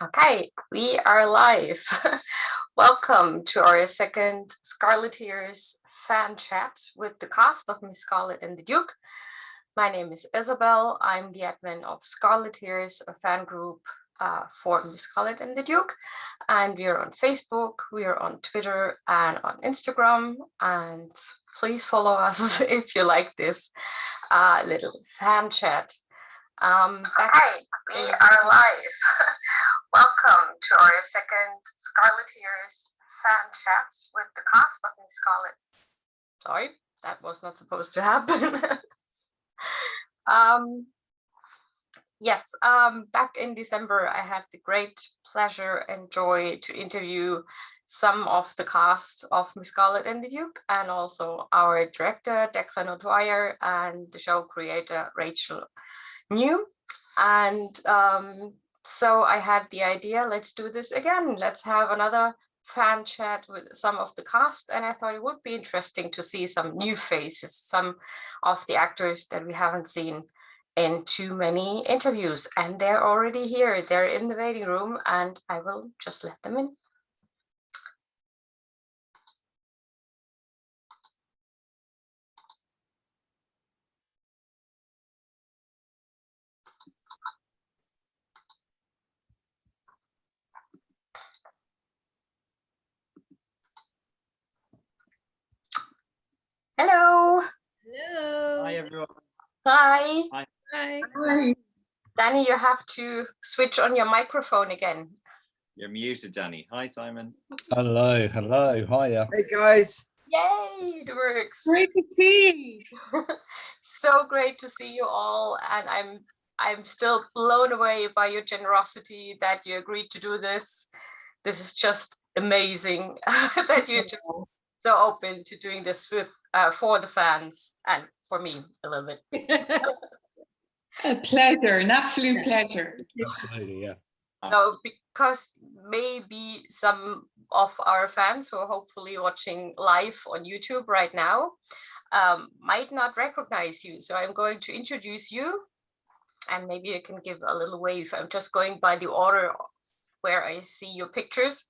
Okay, we are live. Welcome to our second Scarleteers fan chat with the cast of Miss Scarlet and the Duke. My name is Isabel. I'm the admin of Scarleteers, a fan group for Miss Scarlet and the Duke. And we are on Facebook, we are on Twitter and on Instagram. And please follow us if you like this little fan chat. Hi, we are live. Welcome to our second Scarleteers fan chat with the cast of Miss Scarlet. Sorry, that was not supposed to happen. Yes, back in December, I had the great pleasure and joy to interview some of the cast of Miss Scarlet and the Duke, and also our director, Declan O'Dwyer, and the show creator, Rachel New. And so I had the idea, let's do this again. Let's have another fan chat with some of the cast. And I thought it would be interesting to see some new faces, some of the actors that we haven't seen in too many interviews. And they're already here. They're in the waiting room, and I will just let them in. Hello. Hello. Hi, everyone. Hi. Hi. Hi. Hi. Danny, you have to switch on your microphone again. You're muted, Danny. Hi, Simon. Hello, hiya. Hey guys. Yay, it works. Great to see you. So great to see you all, and I'm still blown away by your generosity that you agreed to do this. This is just amazing that you're just so open to doing this with for the fans and for me a little bit. A pleasure, an absolute pleasure. Absolutely, yeah. No, because maybe some of our fans who are hopefully watching live on YouTube right now might not recognize you. So I'm going to introduce you, and maybe you can give a little wave. I'm just going by the order where I see your pictures.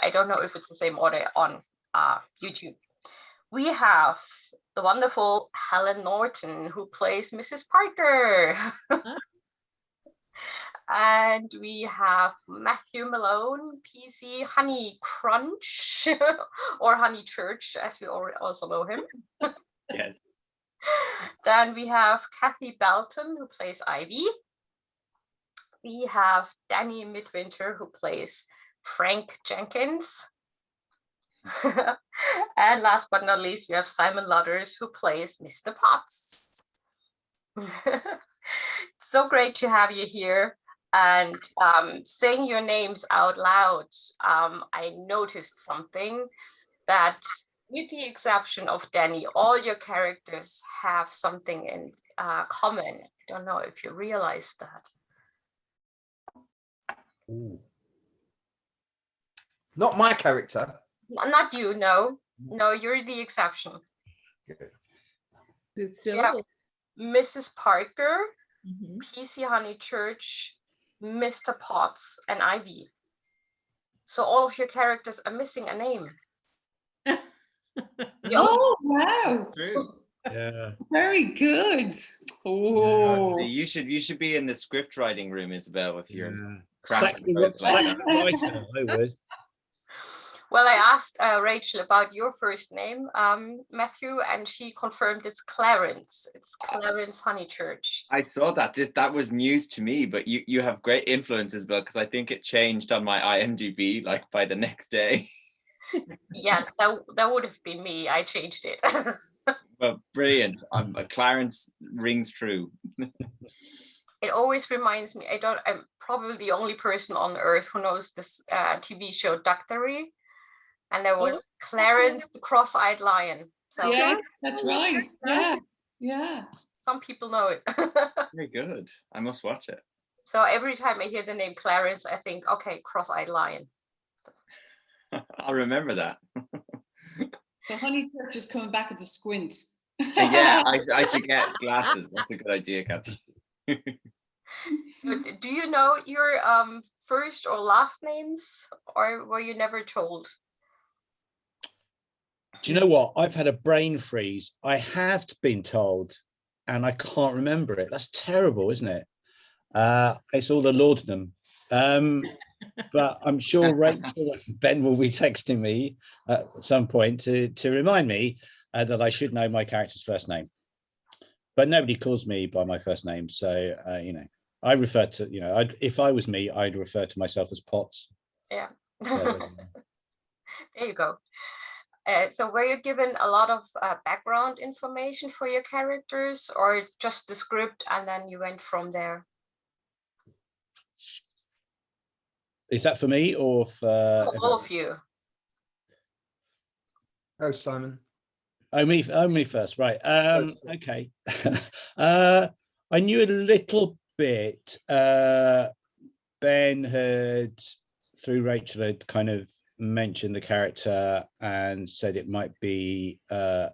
I don't know if it's the same order on YouTube. We have the wonderful Helen Norton, who plays Mrs. Parker. And we have Matthew Malone, PC Honey Crunch, or Honeychurch, as we also know him. Yes. Then we have Cathy Belton, who plays Ivy. We have Danny Midwinter, who plays Frank Jenkins. And last but not least, we have Simon Ludders, who plays Mr. Potts. So great to have you here. And saying your names out loud, I noticed something, that with the exception of Danny, all your characters have something in common. I don't know if you realize that. Ooh. Not my character. Not you, no. No, you're the exception. Good. It's You have Mrs. Parker, PC Honeychurch, Mr. Potts, and Ivy. So all of your characters are missing a name. Oh, wow. True. Yeah. Very good. Oh. See, you should be in the script writing room, Isabel, if you're Yeah. cracking codes like that. Writer, I would. Well, I asked Rachel about your first name, Matthew, and she confirmed it's Clarence. It's Clarence Honeychurch. I saw that. That was news to me, but you have great influence, Isabel, because I think it changed on my IMDb like by the next day. Yeah, that would have been me. I changed it. Well, brilliant. Clarence rings true. It always reminds me, I'm probably the only person on earth who knows this TV show Doctory. And there was Clarence the cross-eyed lion. So Yeah, that's right. Yeah, yeah. some people know it. Very good. I must watch it. So every time I hear the name Clarence, I think, okay, cross-eyed lion. I'll remember that. So Honeychurch is coming back with the squint. Yeah, I should get glasses. That's a good idea, Cathy. Do you know your first or last names, or were you never told? Do you know what? I've had a brain freeze. I have been told, and I can't remember it. That's terrible, isn't it? It's all the laudanum. But I'm sure Rachel and Ben will be texting me at some point to remind me that I should know my character's first name. But nobody calls me by my first name, so you know, I refer to, you know, if I was me, I'd refer to myself as Potts. Yeah. So, There you go. So were you given a lot of background information for your characters, or just the script and then you went from there? is that for me or for All of you. Oh, Simon. Oh, me first, right? First. Okay. I knew a little bit. Ben had, through Rachel, had kind of mentioned the character and said it might be a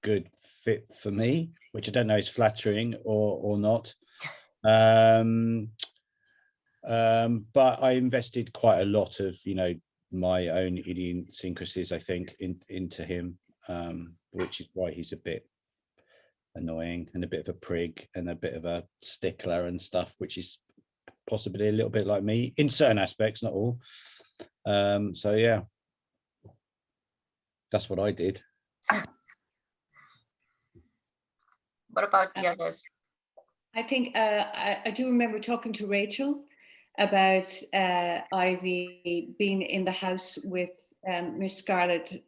good fit for me, which I don't know is flattering or not. But I invested quite a lot of, you know, my own idiosyncrasies, I think, into him, which is why he's a bit annoying and a bit of a prig and a bit of a stickler and stuff, which is possibly a little bit like me in certain aspects, not all. So yeah, that's what I did. What about the others? I think I do remember talking to Rachel about Ivy being in the house with Miss Scarlet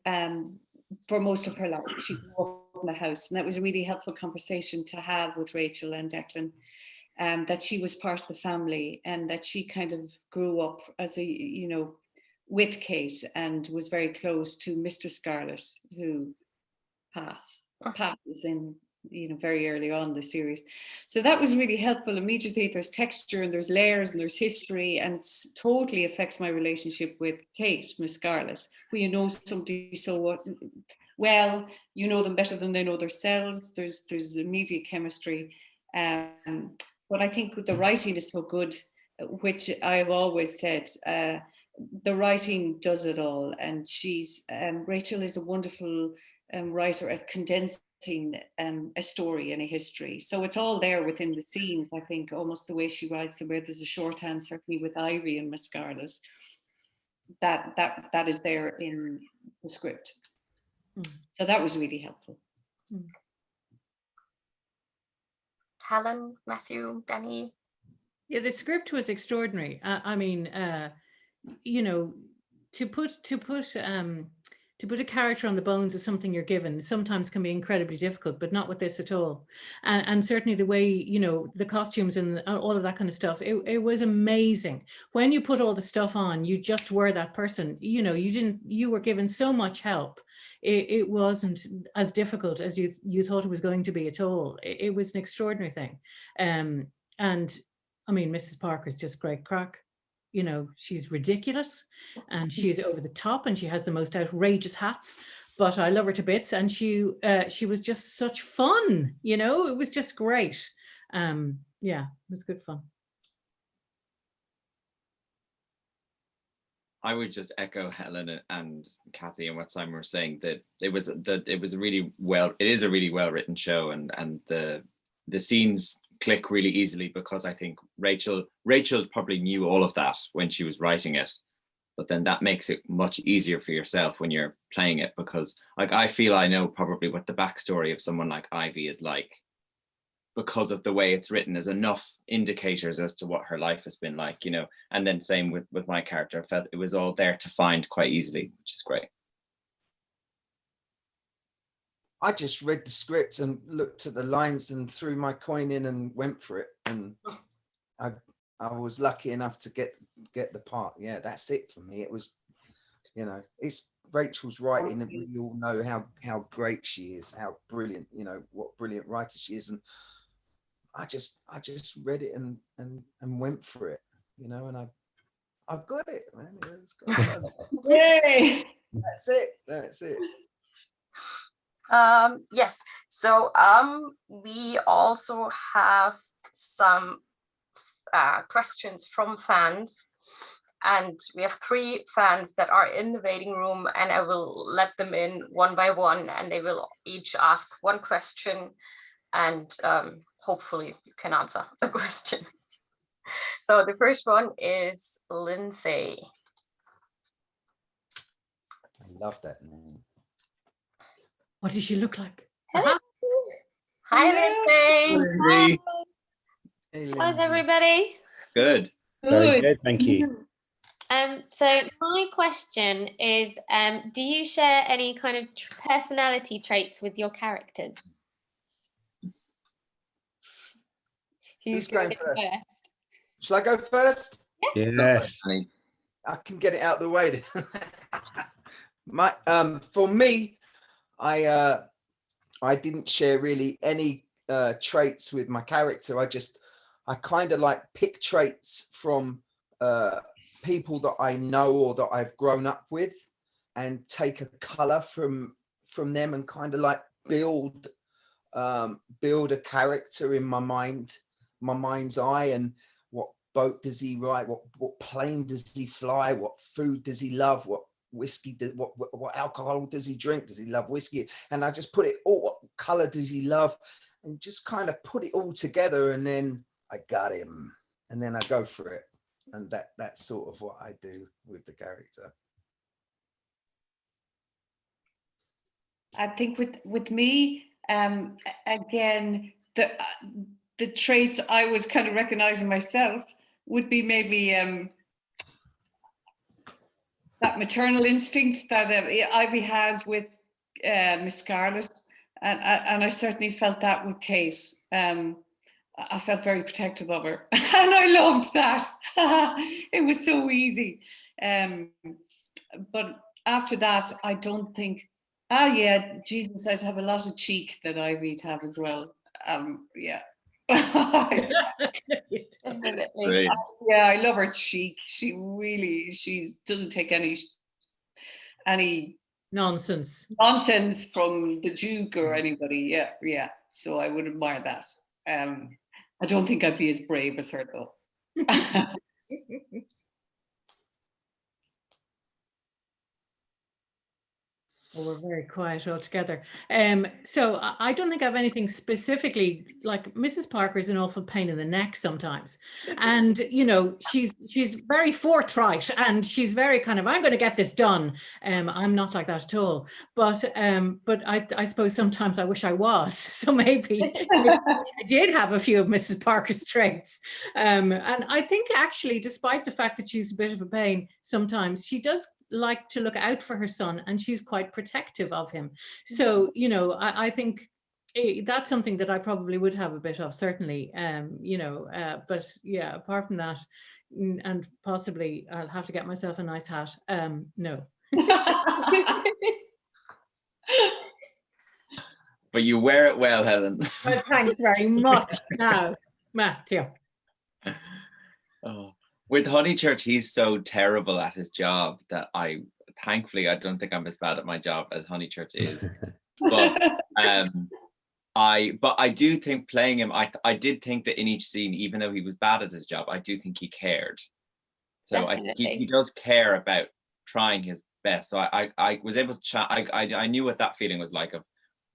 for most of her life. She grew up in the house, and that was a really helpful conversation to have with Rachel and Declan, that she was part of the family and that she kind of grew up as a, you know, with Kate and was very close to Mr. Scarlet, who passes in, you know, very early on in the series. So that was really helpful. Immediately there's texture and there's layers and there's history, and it totally affects my relationship with Kate, Miss Scarlet, who, you know, somebody so well, you know them better than they know themselves. There's immediate chemistry. But I think the writing is so good, which I've always said, the writing does it all. And she's, Rachel is a wonderful writer at condensing a story and a history. So it's all there within the scenes, I think, almost the way she writes them, where there's a shorthand, certainly with Ivy and Miss Scarlet, that is there in the script. So that was really helpful. Helen, Matthew, Danny? Yeah, the script was extraordinary. I mean, you know, to put a character on the bones of something you're given sometimes can be incredibly difficult, but not with this at all. And certainly the way, you know, the costumes and all of that kind of stuff, it was amazing. When you put all the stuff on, you just were that person. You know, you were given so much help. It wasn't as difficult as you thought it was going to be at all. It was an extraordinary thing. And I mean, Mrs. Parker is just great crack. You know, she's ridiculous and she's over the top and she has the most outrageous hats, but I love her to bits. And she was just such fun, you know, it was just great. Yeah, it was good fun. I would just echo Helen and Cathy and what Simon were saying, that it is a really well written show, and the scenes click really easily, because I think Rachel probably knew all of that when she was writing it, but then that makes it much easier for yourself when you're playing it, because like I feel I know probably what the backstory of someone like Ivy is like, because of the way it's written. There's enough indicators as to what her life has been like, you know, and then same with my character. I felt it was all there to find quite easily, which is great. I just read the script and looked at the lines and threw my coin in and went for it. And I was lucky enough to get the part. Yeah, that's it for me. It was, you know, it's Rachel's writing, and we all know how great she is, how brilliant, you know, what brilliant writer she is. And I just read it and went for it, you know, and I've got it, man. It's got Yay! That's it. Yes, so we also have some questions from fans. and we have 3 fans that are in the waiting room, and I will let them in one by one, and they will each ask one question, and hopefully you can answer the question. So the first one is Lindsay. I love that name. What does she look like? Hello. Hi, Hello. Lindsay. Lindsay. Hey, How's Lindsay. everybody? Good. Very good, thank you. So my question is, do you share any kind of personality traits with your characters? Who's gonna going go first? Shall I go first? Yes. I can get it out of the way. For me, I didn't share really any traits with my character. I kind of like pick traits from people that I know or that I've grown up with, and take a color from them, and kind of like build a character in my mind's eye. And what boat does he ride? What plane does he fly? What food does he love? What whiskey what alcohol does he drink? Does he love whiskey? And I just put it all, what color does he love, and just kind of put it all together, and then I got him, and then I go for it. And that's sort of what I do with the character. I think with me, again, the traits I was kind of recognizing myself would be maybe that maternal instinct that Ivy has with Miss Scarlet, and I certainly felt that with Kate. I felt very protective of her, and I loved that. It was so easy. But after that, I don't think. Yeah, Jesus, I'd have a lot of cheek that Ivy'd have as well. Yeah. Definitely. Great. Yeah, I love her cheek. She doesn't take any Nonsense. nonsense from the Duke or anybody. Yeah. So I would admire that. I don't think I'd be as brave as her though. Well, we're very quiet altogether. So I don't think I have anything specifically. Like Mrs. Parker is an awful pain in the neck sometimes, and you know she's very forthright, and she's very kind of, I'm going to get this done. I'm not like that at all. But I suppose sometimes I wish I was. So maybe I did have a few of Mrs. Parker's traits, and I think actually, despite the fact that she's a bit of a pain, sometimes she does like to look out for her son, and she's quite protective of him. So, you know, I think that's something that I probably would have a bit of, certainly. You know, but yeah, apart from that, and possibly I'll have to get myself a nice hat. No. But you wear it well, Helen. Well, thanks very much. Now, Matthew. Oh. With Honeychurch, he's so terrible at his job that thankfully, I don't think I'm as bad at my job as Honeychurch is. But I do think playing him, I did think that in each scene, even though he was bad at his job, I do think he cared. So he does care about trying his best. So I was able to chat. I knew what that feeling was like, of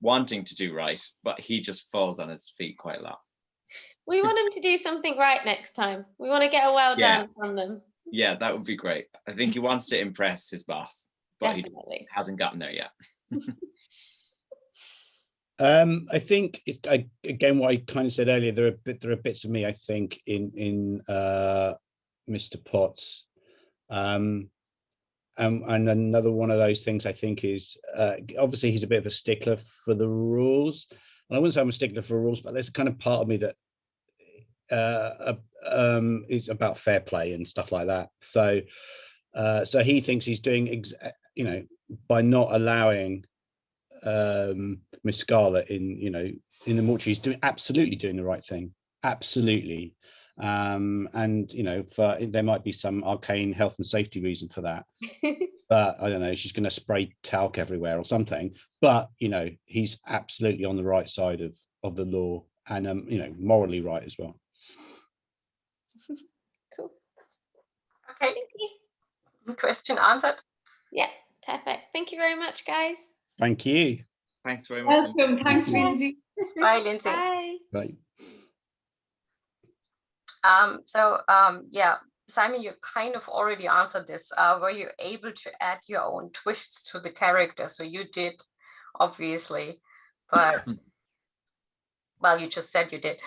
wanting to do right, but he just falls on his feet quite a lot. We want him to do something right next time. We want to get a well done from them. Yeah, that would be great. I think he wants to impress his boss, but Definitely. he hasn't gotten there yet. I think again, what I kind of said earlier, there are bits of me, I think, in Mr. Potts, and another one of those things I think is obviously he's a bit of a stickler for the rules, and I wouldn't say I'm a stickler for rules, but there's kind of part of me that is about fair play and stuff like that. So he thinks he's doing by not allowing Miss Scarlet in the mortuary, he's absolutely doing the right thing, absolutely. And there might be some arcane health and safety reason for that, but I don't know, she's going to spray talc everywhere or something, but he's absolutely on the right side of the law, and morally right as well. Cool. Okay. Question answered. Yeah, perfect. Thank you very much, guys. Thank you. Thanks very much. Welcome. Thanks, Lindsay. Bye, Lindsay. Bye. Right. Yeah, Simon, you kind of already answered this. Were you able to add your own twists to the character? So you did, obviously, but well, you just said you did.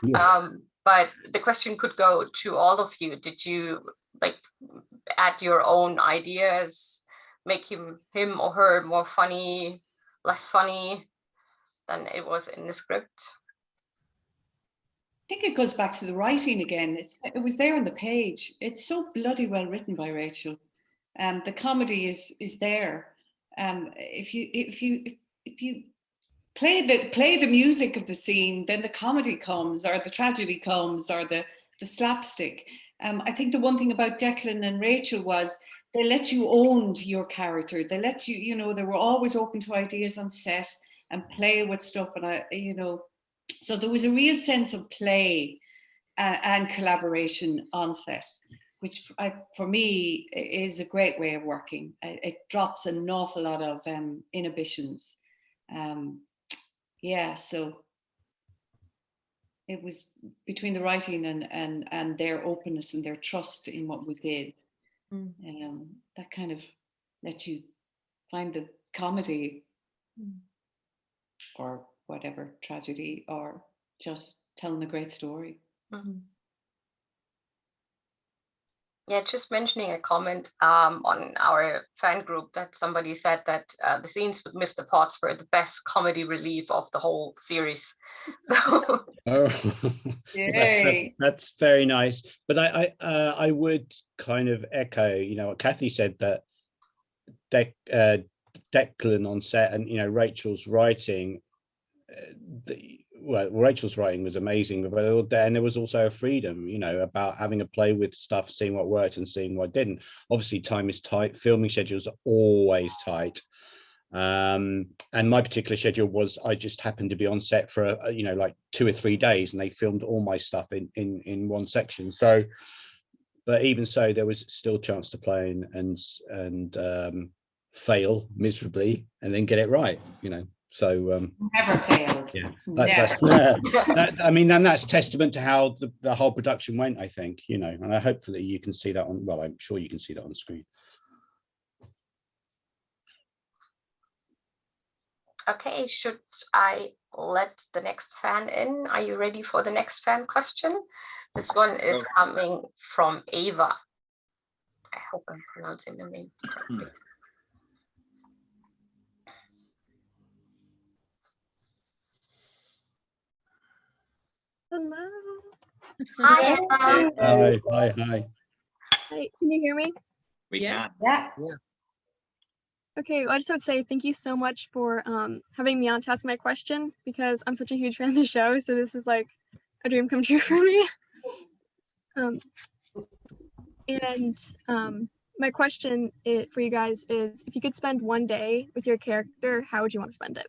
Yeah. But the question could go to all of you. Did you like add your own ideas, make him or her more funny, less funny than it was in the script? I think it goes back to the writing again. It was there on the page. It's so bloody well written by Rachel. The comedy is there. If you play the music of the scene, then the comedy comes, or the tragedy comes, or the slapstick. I think the one thing about Declan and Rachel was they let you own your character. They let you, they were always open to ideas on set and play with stuff. And so there was a real sense of play and collaboration on set, which for me is a great way of working. It drops an awful lot of inhibitions. So it was between the writing and their openness and their trust in what we did. That kind of let you find the comedy or whatever, tragedy, or just telling a great story. Yeah, just mentioning a comment on our fan group that somebody said that the scenes with Mr. Potts were the best comedy relief of the whole series. So That's very nice. But I would kind of echo, what Cathy said, that Declan on set and Rachel's writing. Rachel's writing was amazing, but there was also a freedom, about having a play with stuff, seeing what worked and seeing what didn't. Obviously, time is tight. Filming schedules are always tight. And my particular schedule was I just happened to be on set for like 2 or 3 days, and they filmed all my stuff in one section. So, but even so, there was still a chance to play and fail miserably and then get it right. So never failed. Yeah, and that's testament to how the whole production went, I think, and hopefully you can see that on, well, I'm sure you can see that on screen. okay, should I let the next fan in? Are you ready for the next fan question? This one is coming from Ava. I hope I'm pronouncing the name correctly. Hello. Hi, Ava. Hi. Hi, can you hear me? We can. Yeah. Okay, well, I just want to say thank you so much for having me on to ask my question, because I'm such a huge fan of the show, so this is like a dream come true for me. My question for you guys is, if you could spend one day with your character, how would you want to spend it?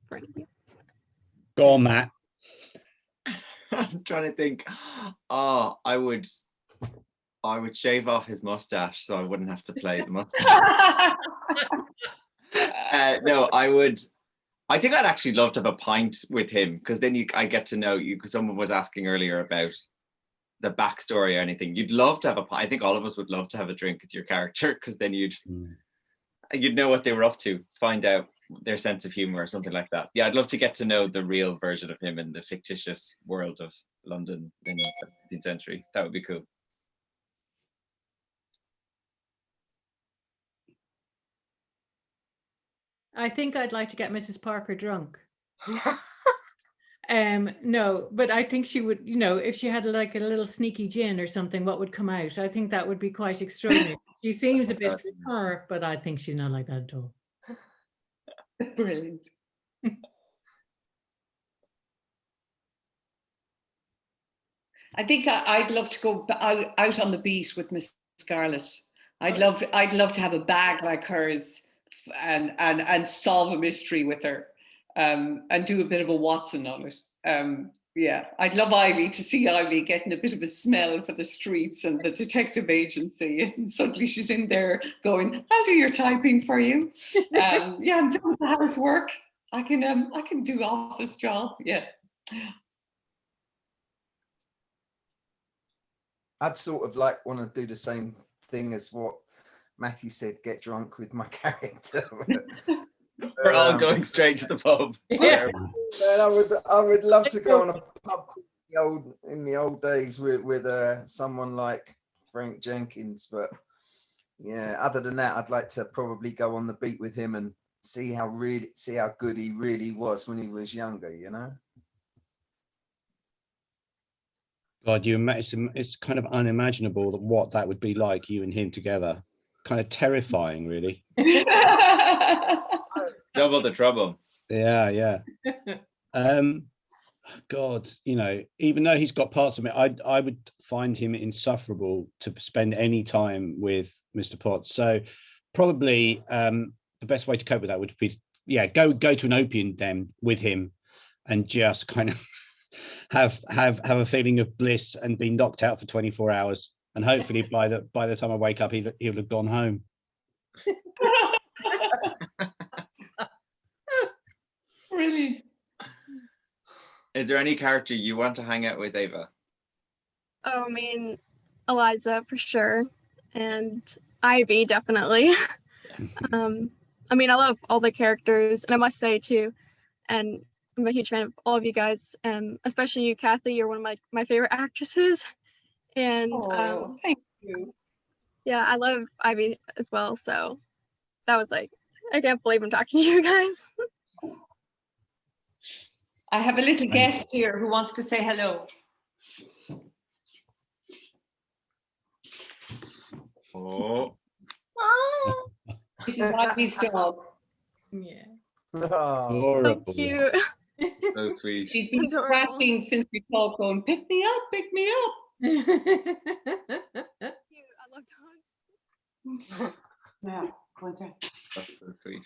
For any of you. Go on, Matt. I'm trying to think. Oh, I would shave off his mustache so I wouldn't have to play the mustache. No, I think I'd actually love to have a pint with him, because then I get to know you, because someone was asking earlier about the backstory or anything. You'd love to have a pint. I think all of us would love to have a drink with your character, because then you'd know what they were up to, find out their sense of humor or something like that. Yeah, I'd love to get to know the real version of him in the fictitious world of London in the 19th century. That would be cool. I think I'd like to get Mrs. Parker drunk. No, but I think she would, if she had like a little sneaky gin or something, what would come out? I think that would be quite extraordinary. She seems a bit her, but I think she's not like that at all. Brilliant. I think I'd love to go out on the beat with Miss Scarlet. I'd love to have a bag like hers and solve a mystery with her, and do a bit of a Watson on it. Yeah, I'd love Ivy to see Ivy getting a bit of a smell for the streets and the detective agency, and suddenly she's in there going, "I'll do your typing for you." Yeah, I'm doing the housework. I can do office job. Yeah. I'd sort of like want to do the same thing as what Matthew said, get drunk with my character. We're all going straight to the pub. Yeah. And I would love to go on a pub in the old days with someone like Frank Jenkins, but yeah, other than that, I'd like to probably go on the beat with him and see how good he really was when he was younger, you know. God, it's kind of unimaginable that what that would be like, you and him together. Kind of terrifying, really. Double the trouble. Yeah. God, you know, even though he's got parts of it, I would find him insufferable to spend any time with Mr. Potts. So probably the best way to cope with that would be, go to an opium den with him and just kind of have a feeling of bliss and be knocked out for 24 hours. And hopefully by the time I wake up, he'll have gone home. Really? Is there any character you want to hang out with, Ava? Oh, I mean, Eliza for sure, and Ivy definitely. I mean, I love all the characters, and I must say too, and I'm a huge fan of all of you guys, especially you, Cathy. You're one of my favorite actresses, and Thank you. yeah, I love Ivy as well. So that was like, I can't believe I'm talking to you guys. I have a little guest here who wants to say hello. Oh. This is Ivy's dog. Yeah. Oh, So cute. So sweet. She's been scratching since we talked, going, pick me up, pick me up. Cute. I love dogs. Yeah, go on, Sarah. That's so sweet.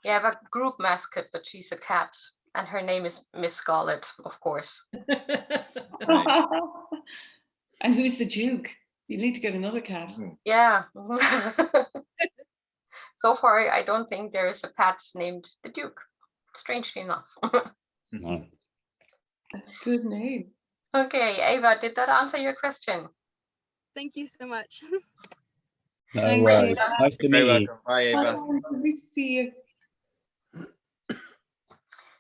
Yeah, I have a group mascot, but she's a cat, and her name is Miss Scarlet, of course. And who's the Duke? You need to get another cat. Yeah. So far, I don't think there is a pet named the Duke, strangely enough. No. Good name. Okay, Ava, did that answer your question? Thank you so much. No Thanks, worries. Ava. Nice to Very meet you. welcome. Bye, Ava. Oh, lovely to see you.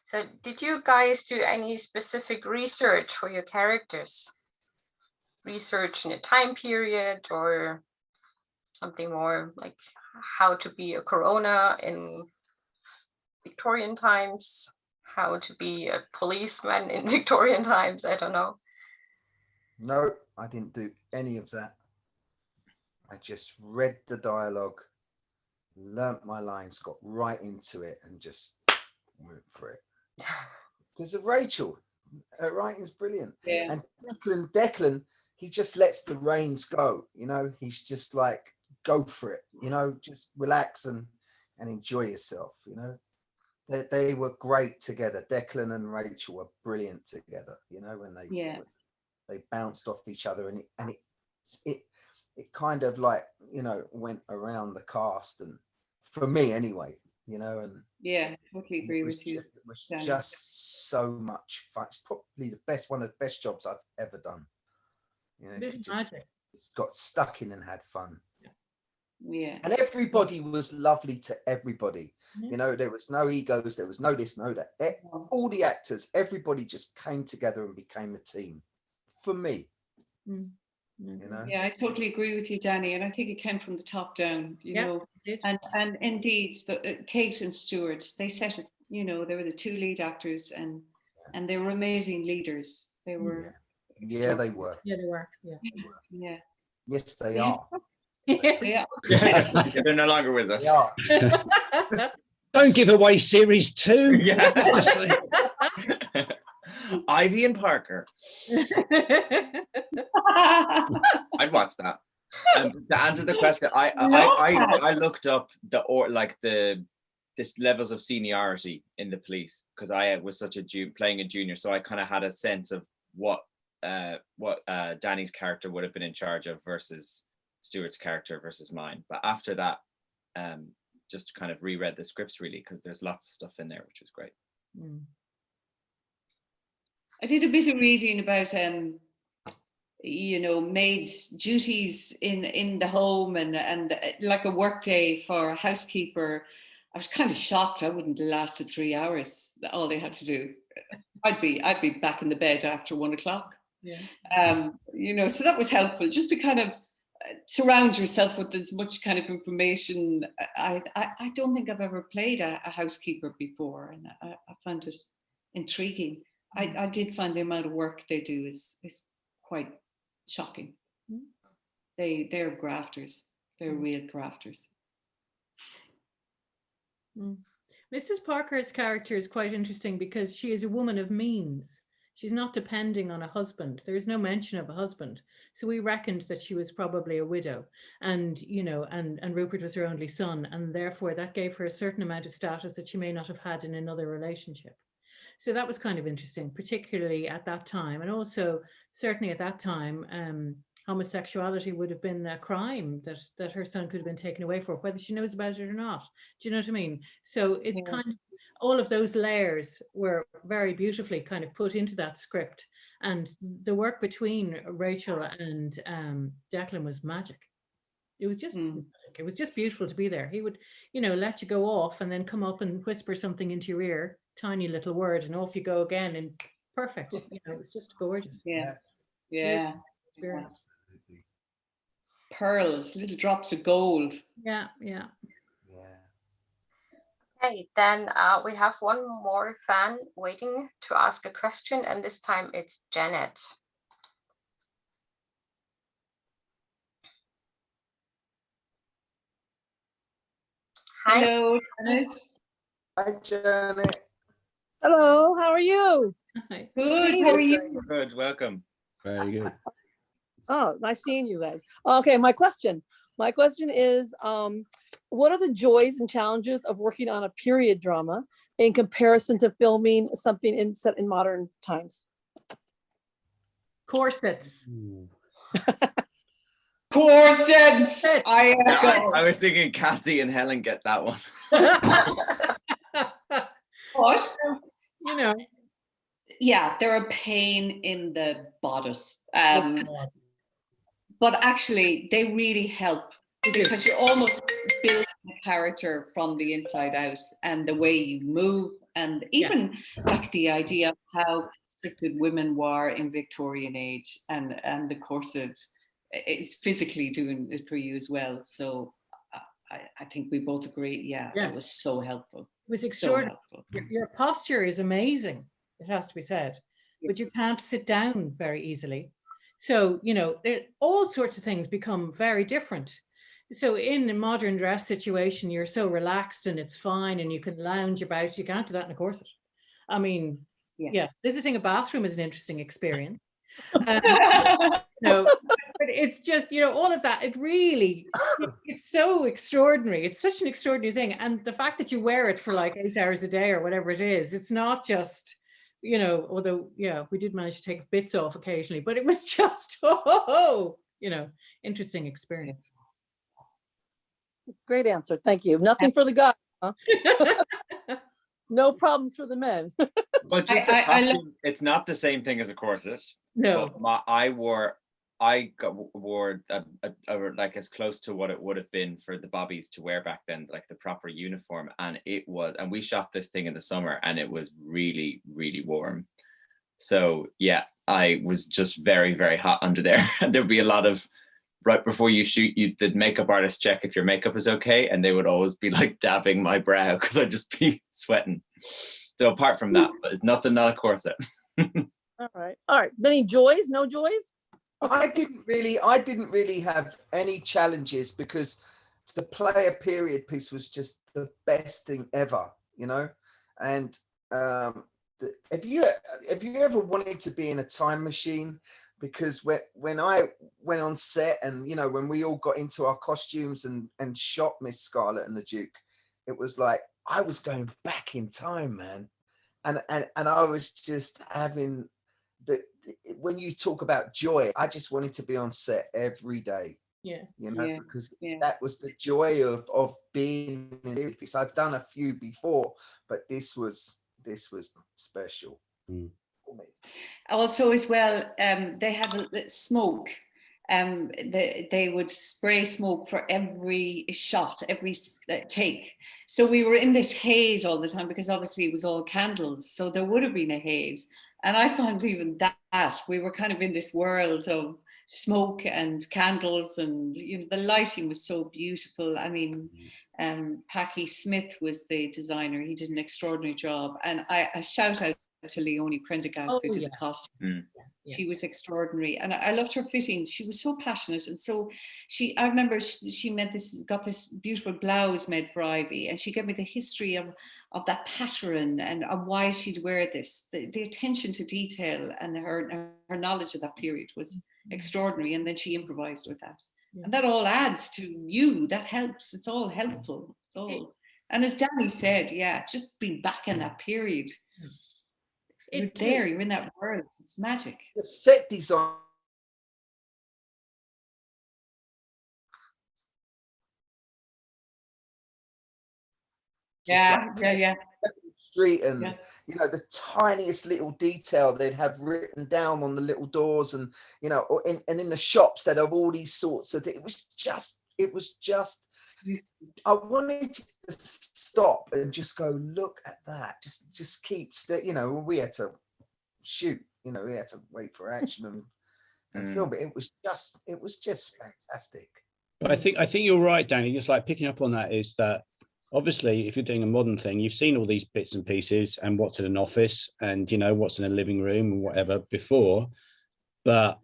So did you guys do any specific research for your characters? Research in a time period or something more like how to be a coroner in Victorian times, how to be a policeman in Victorian times? I don't know. no, I didn't do any of that. I just read the dialogue, learnt my lines, got right into it, and just went for it. Because of Rachel, her writing's brilliant. Yeah. And Declan, he just lets the reins go. You know, he's just like, go for it. You know, just relax and enjoy yourself. You know, they were great together. Declan and Rachel were brilliant together. You know, when they bounced off each other, and it kind of like, you know, went around the cast, and for me anyway, you know, and Yeah, totally agree with you. It was Danny. just so much fun. It's probably one of the best jobs I've ever done. You know, Bit it of just magic. got stuck in and had fun. Yeah. And everybody was lovely to everybody. Yeah. You know, there was no egos, there was no this, no that. All the actors, everybody just came together and became a team. For me, Mm. you know. Yeah, I totally agree with you, Danny. And I think it came from the top down, you Yeah, know. it did. And indeed, Kate and Stuart, they set it, you know, they were the two lead actors, and they were amazing leaders. They were. Yeah, they were. Yeah, they were. Yeah. Yeah. Yes, they Yeah. are. Yeah. Yeah, they're no longer with us. They are. Don't give away series 2. Yeah. Ivy and Parker. I'd watch that. To answer the question, I looked up the this levels of seniority in the police, because I was such playing a junior, so I kind of had a sense of what Danny's character would have been in charge of versus Stuart's character versus mine. But after that, just kind of reread the scripts really, because there's lots of stuff in there, which was great. I did a bit of reading about maids' duties in the home and like a work day for a housekeeper. I was kind of shocked. I wouldn't have lasted 3 hours. All they had to do, I'd be back in the bed after 1 o'clock. Yeah. So that was helpful, just to kind of surround yourself with as much kind of information. I don't think I've ever played a housekeeper before, and I found it intriguing. I did find the amount of work they do is quite shocking. They're grafters. They're real grafters. Mrs. Parker's character is quite interesting because she is a woman of means. She's not depending on a husband. There's no mention of a husband. So we reckoned that she was probably a widow, and Rupert was her only son. And therefore that gave her a certain amount of status that she may not have had in another relationship. So that was kind of interesting, particularly at that time. And also certainly at that time, homosexuality would have been a crime that her son could have been taken away for, whether she knows about it or not. Do you know what I mean? So it's kind of, all of those layers were very beautifully kind of put into that script. And the work between Rachel and Declan was magic. It was just, it was just beautiful to be there. He would, let you go off and then come up and whisper something into your ear, tiny little word, and off you go again, and perfect. It was just gorgeous. Yeah. Experience. Pearls, little drops of gold. Yeah. Okay, then we have one more fan waiting to ask a question, and this time it's Janet. Hi. Hello, Janet. Hi, Janet. Hello, how are you? Hi. Good, how are you? Good, welcome. Very good. Oh, nice seeing you guys. Okay, my question is, what are the joys and challenges of working on a period drama in comparison to filming something set in modern times? Corsets. Corsets. I was thinking Cathy and Helen get that one. What? Yeah, they're a pain in the bodice. But actually, they really help, because you're almost building a character from the inside out, and the way you move, and even like the idea of how constricted women were in Victorian age, and the corset, it's physically doing it for you as well. So I think we both agree. It was so helpful. It was So extraordinary. helpful. Your posture is amazing, it has to be said, but you can't sit down very easily. So, all sorts of things become very different. So in a modern dress situation, you're so relaxed and it's fine and you can lounge about. You can't do that in a corset. I mean, visiting a bathroom is an interesting experience. But it's just, all of that, it's so extraordinary. It's such an extraordinary thing. And the fact that you wear it for like 8 hours a day or whatever it is, it's not just, although, we did manage to take bits off occasionally, but it was just, interesting experience. Great answer. Thank you. Nothing for the guys, huh? No problems for the men. But just the costume, it's not the same thing as a corset. No. But I wore like as close to what it would have been for the bobbies to wear back then, like the proper uniform, and we shot this thing in the summer and it was really, really warm. So I was just very, very hot under there. And there'd be a lot of, right before you shoot, the makeup artist check if your makeup is okay, and they would always be like dabbing my brow because I'd just be sweating. So apart from that, but it's not a corset. All right. Any joys? No joys? I didn't really have any challenges, because to play a period piece was just the best thing ever, And if you ever wanted to be in a time machine, because when I went on set and when we all got into our costumes and shot Miss Scarlet and the Duke, it was like I was going back in time, man. And I was just having when you talk about joy, I just wanted to be on set every day. Yeah. You know, Yeah. because Yeah. that was the joy of being in a piece. I've done a few before, but this was special. Mm. For me. Also, as well, they had smoke. They would spray smoke for every shot, every take. So we were in this haze all the time because obviously it was all candles. So there would have been a haze. And I found even that we were kind of in this world of smoke and candles, and you know, the lighting was so beautiful. I mean, Packy Smith was the designer. He did an extraordinary job. And I shout out to Leonie Prendergast, who did the costume. Yeah. She was extraordinary, and I loved her fittings. She was so passionate, and so I remember she got this beautiful blouse made for Ivy, and she gave me the history of that pattern and why she'd wear this. The attention to detail and her knowledge of that period was extraordinary, and then she improvised with that, and that all adds to you. That helps. It's all helpful. It's all, and as Danny said, just being back in that period. You're there, you're in that world. It's magic. The set design. Yeah. Street and you know, the tiniest little detail they'd have written down on the little doors, and you know, and in the shops they'd have all these sorts of things. It was just I wanted to stop and just go, look at that. Just keep, you know, we had to shoot, you know, we had to wait for action and film it. It was just fantastic. But I think you're right, Danny. Just like picking up on that is that obviously if you're doing a modern thing, you've seen all these bits and pieces and what's in an office and you know what's in a living room and whatever before. But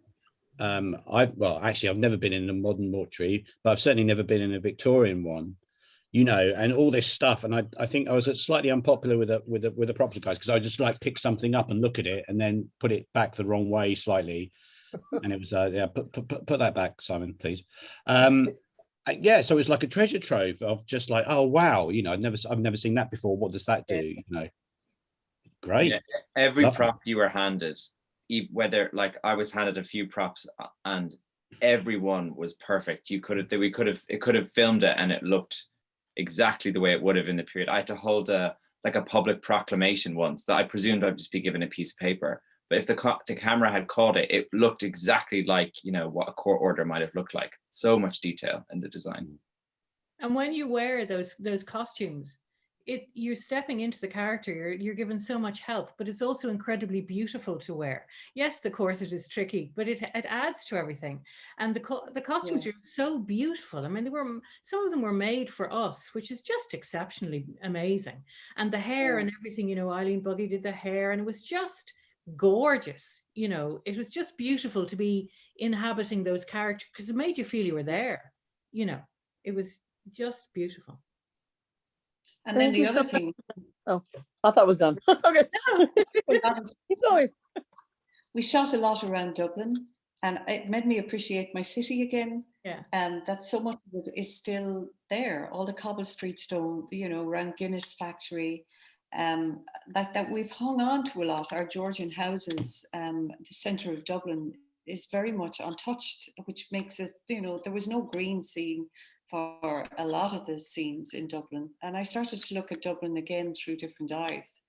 I've never been in a modern mortuary, but I've certainly never been in a Victorian one, you know, and all this stuff. And I think I was slightly unpopular with the props guys because I just like pick something up and look at it and then put it back the wrong way slightly. And it was put that back, Simon, please. So it's like a treasure trove of just like, oh wow, you know, I've never seen that before. What does that do? You know, great. Yeah, every Love prop you were handed, whether like I was handed a few props and everyone was perfect. It could have filmed it and it looked exactly the way it would have in the period. I had to hold a public proclamation once that I presumed I'd just be given a piece of paper. But if the camera had caught it, it looked exactly like, you know, what a court order might have looked like. So much detail in the design. And when you wear those costumes, you're stepping into the character. You're given so much help, but it's also incredibly beautiful to wear. Yes, the corset is tricky, but it adds to everything. And the costumes are so beautiful. I mean, some of them were made for us, which is just exceptionally amazing. And the hair and everything, you know, Eileen Buggy did the hair, and it was just gorgeous. You know, it was just beautiful to be inhabiting those characters because it made you feel you were there. You know, it was just beautiful. And then the other thing. Oh, I thought it was done. Okay. Keep going. We shot a lot around Dublin, and it made me appreciate my city again. Yeah. And that so much of it is still there. All the cobble street stone, you know, around Guinness factory. That we've hung on to a lot. Our Georgian houses, the centre of Dublin is very much untouched, which makes it, you know, there was no green scene for a lot of the scenes in Dublin. And I started to look at Dublin again through different eyes.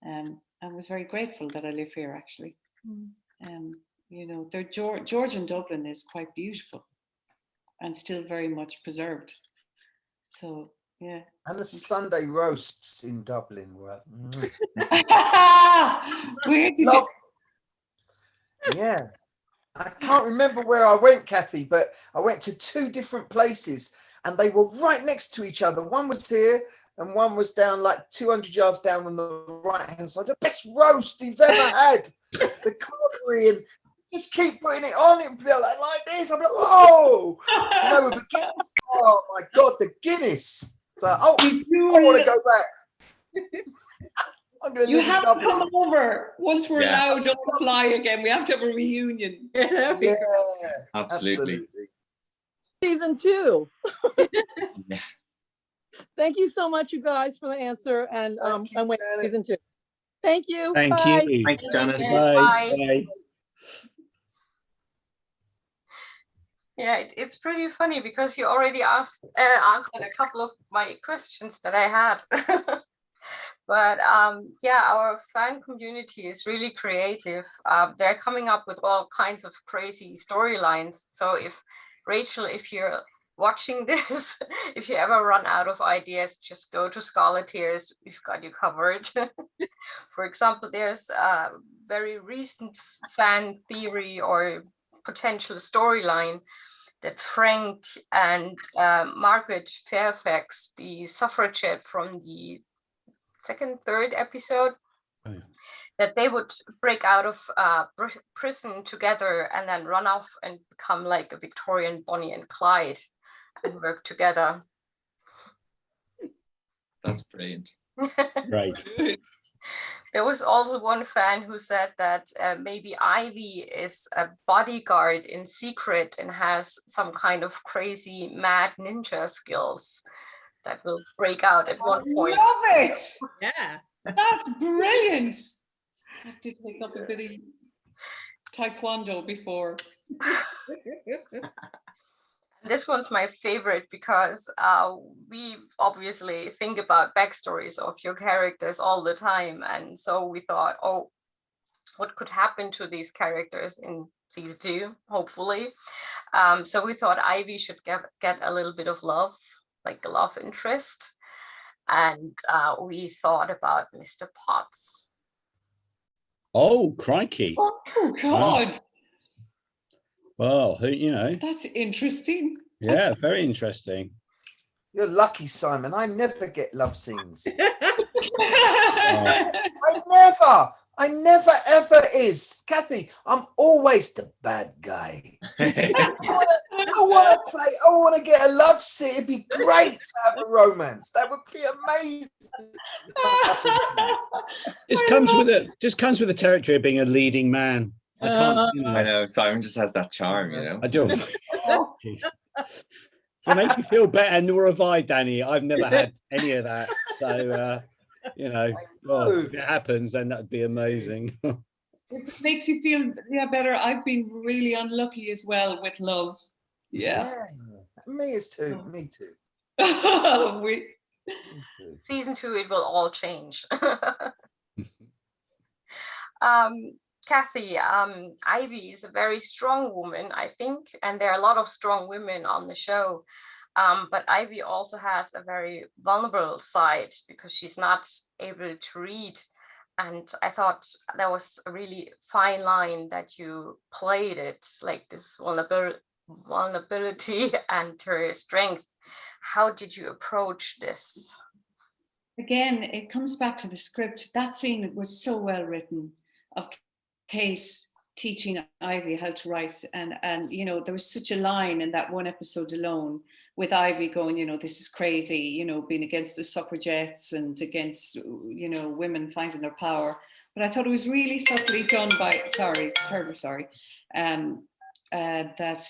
And was very grateful that I live here, actually. You know, Georgian Dublin is quite beautiful and still very much preserved. So, yeah. And the Sunday roasts in Dublin were. Yeah. I can't remember where I went, Cathy, but I went to 2 different places and they were right next to each other. One was here and one was down like 200 yards down on the right-hand side. The best roast you've ever had. The cutlery, and just keep putting it on. It'd be like this. I'm like, whoa. You know, with the Guinness. Oh, my God, the Guinness. So, I want to go back. You have to come over once we're allowed to fly again. We have to have a reunion. Yeah, absolutely. Season 2. Thank you so much, you guys, for the answer. And Thank you, I'm waiting for Janet. season 2. Thank you. Thank Bye. you. Thanks, Janet. Bye. Bye. Bye. Yeah, it's pretty funny because you already answered a couple of my questions that I had. But yeah, our fan community is really creative. They're coming up with all kinds of crazy storylines. So if Rachel, if you're watching this, if you ever run out of ideas, just go to Scarleteers. We've got you covered. For example, there's a very recent fan theory or potential storyline that Frank and Margaret Fairfax, the suffragette from the third episode, that they would break out of prison together and then run off and become like a Victorian Bonnie and Clyde and work together. That's brilliant. Right. There was also one fan who said that maybe Ivy is a bodyguard in secret and has some kind of crazy mad ninja skills that will break out at one point. Love it. Yeah. That's brilliant. I have to take up a bit of taekwondo before. This one's my favorite because we obviously think about backstories of your characters all the time. And so we thought, oh, what could happen to these characters in season 2, hopefully. So we thought Ivy should get a little bit of love, like a love interest. And we thought about Mr. Potts. Oh, crikey. Oh, God. Well, you know. That's interesting. Yeah, very interesting. You're lucky, Simon. I never get love scenes. Oh. I never ever is. Cathy, I'm always the bad guy. I want to get a love scene. It'd be great to have a romance. That would be amazing. Just comes with the territory of being a leading man. I can't, you know. I know, Simon just has that charm, you know. I do. Jeez. To make you feel better, nor have I, Danny. I've never had any of that. So, you know, well, if it happens, then that'd be amazing. It makes you feel better. I've been really unlucky as well with love. Yeah. Me too. Me too. Me too. Season 2, it will all change. Cathy, Ivy is a very strong woman, I think, and there are a lot of strong women on the show. But Ivy also has a very vulnerable side because she's not able to read. And I thought that was a really fine line that you played it, like this vulnerability and her strength. How did you approach this? Again, it comes back to the script. That scene was so well written of Kate teaching Ivy how to write, and you know, there was such a line in that one episode alone with Ivy going, you know, this is crazy, you know, being against the suffragettes and against, you know, women finding their power. But I thought it was really subtly done by, that,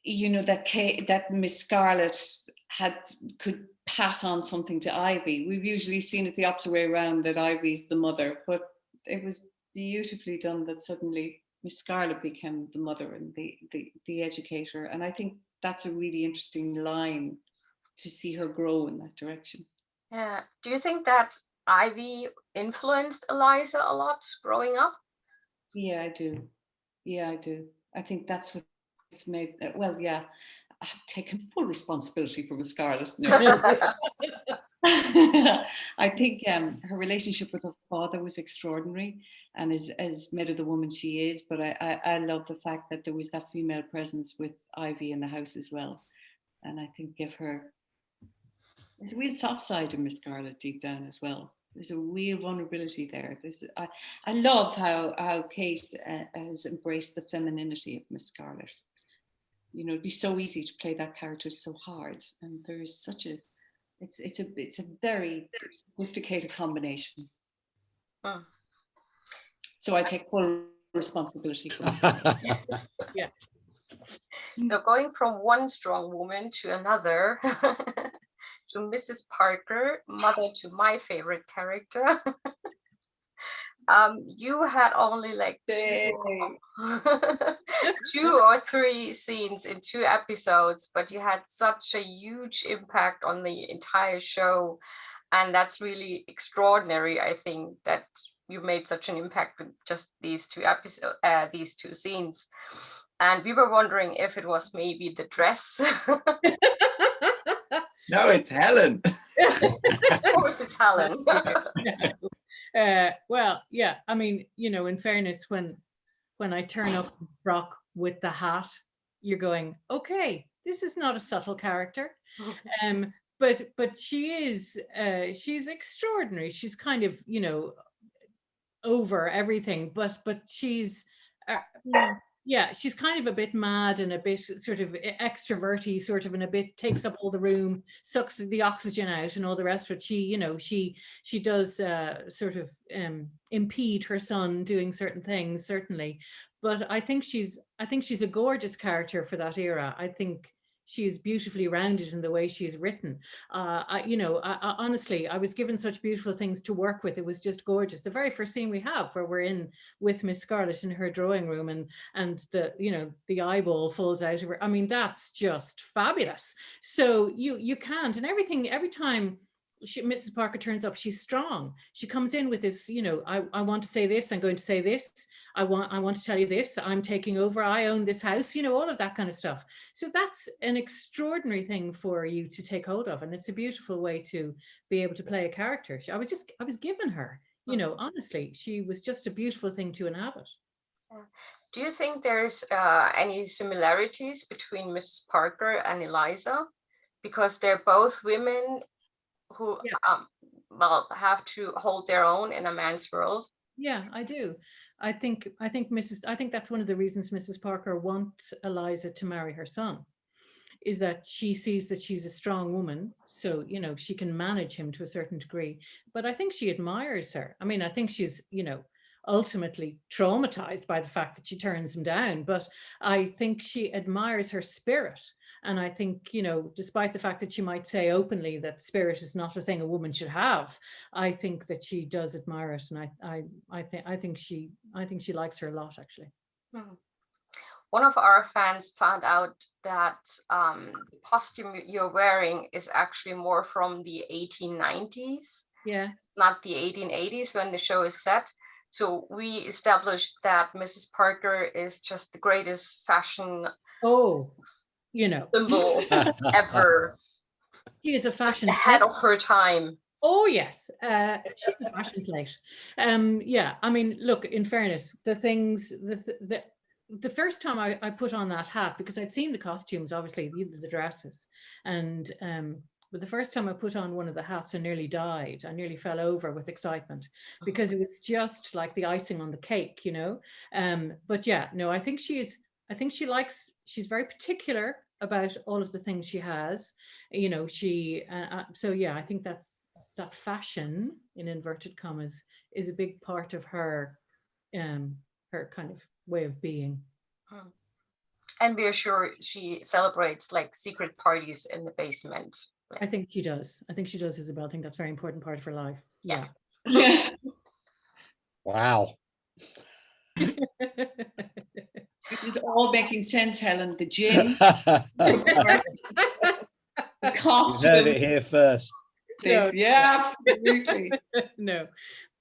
you know, that Miss Scarlet could pass on something to Ivy. We've usually seen it the opposite way around, that Ivy's the mother, but it was beautifully done that suddenly Miss Scarlet became the mother and the educator. And I think that's a really interesting line to see her grow in that direction. Yeah. Do you think that Ivy influenced Eliza a lot growing up? Yeah, I do. I think that's what's made, well, yeah, I've taken full responsibility for Miss Scarlet. No. I think her relationship with her father was extraordinary and has made her the woman she is. But I love the fact that there was that female presence with Ivy in the house as well. And I think there's a real soft side in Miss Scarlet deep down as well. There's a real vulnerability there. I love how Kate has embraced the femininity of Miss Scarlet. You know, it'd be so easy to play that character so hard, and there is such a it's a very sophisticated combination. Hmm. So I take full responsibility for this. Yeah. So going from one strong woman to another, to Mrs. Parker, mother to my favorite character. You had only like two or three scenes in 2 episodes, but you had such a huge impact on the entire show. And that's really extraordinary, I think, that you made such an impact with just these 2 episodes, these 2 scenes. And we were wondering if it was maybe the dress. No, it's Helen. Of course it's Helen. Well, yeah, I mean, you know, in fairness, when I turn up Brock with the hat, you're going, okay, this is not a subtle character. But she is, she's extraordinary. She's kind of, you know, over everything, but she's, yeah, she's kind of a bit mad and a bit sort of extroverty, sort of, and a bit takes up all the room, sucks the oxygen out and all the rest of it. She, you know, she does sort of impede her son doing certain things, certainly. But I think she's a gorgeous character for that era. I think she's beautifully rounded in the way she's written. I honestly, I was given such beautiful things to work with. It was just gorgeous. The very first scene we have, where we're in with Miss Scarlet in her drawing room, and the, you know, the eyeball falls out of her. I mean, that's just fabulous. So you can't, and everything, every time Mrs. Parker turns up, she's strong. She comes in with this, you know, I want to say this, I'm going to say this, I want to tell you this, I'm taking over, I own this house, you know, all of that kind of stuff. So that's an extraordinary thing for you to take hold of, and it's a beautiful way to be able to play a character. I was given her, you know, honestly, she was just a beautiful thing to inhabit. Do you think there's any similarities between Mrs. Parker and Eliza? Because they're both women who have to hold their own in a man's world. Yeah, I do. I think that's one of the reasons Mrs. Parker wants Eliza to marry her son, is that she sees that she's a strong woman, so, you know, she can manage him to a certain degree. But I think she admires her. I mean, I think she's, you know, ultimately traumatized by the fact that she turns him down, but I think she admires her spirit. And I think, you know, despite the fact that she might say openly that spirit is not a thing a woman should have, I think that she does admire it, and I think she likes her a lot, actually. One of our fans found out that the costume you're wearing is actually more from the 1890s, not the 1880s when the show is set. So we established that Mrs. Parker is just the greatest fashion symbol ever. She is a fashion ahead of her time. Oh yes, she's a fashion plate. Yeah, I mean, look, in fairness, the first time I put on that hat, because I'd seen the costumes, obviously the dresses, and but the first time I put on one of the hats, I nearly died. I nearly fell over with excitement, because it was just like the icing on the cake, you know. But yeah, no, I think she's very particular about all of the things she has, you know. So yeah, I think that fashion, in inverted commas, is a big part of her kind of way of being. And we are sure she celebrates like secret parties in the basement. I think she does, Isabel. I think that's a very important part of her life. Yes. Yeah. Wow. This is all making sense, Helen. The gin, the costume. You heard it here first. Yeah, absolutely. No,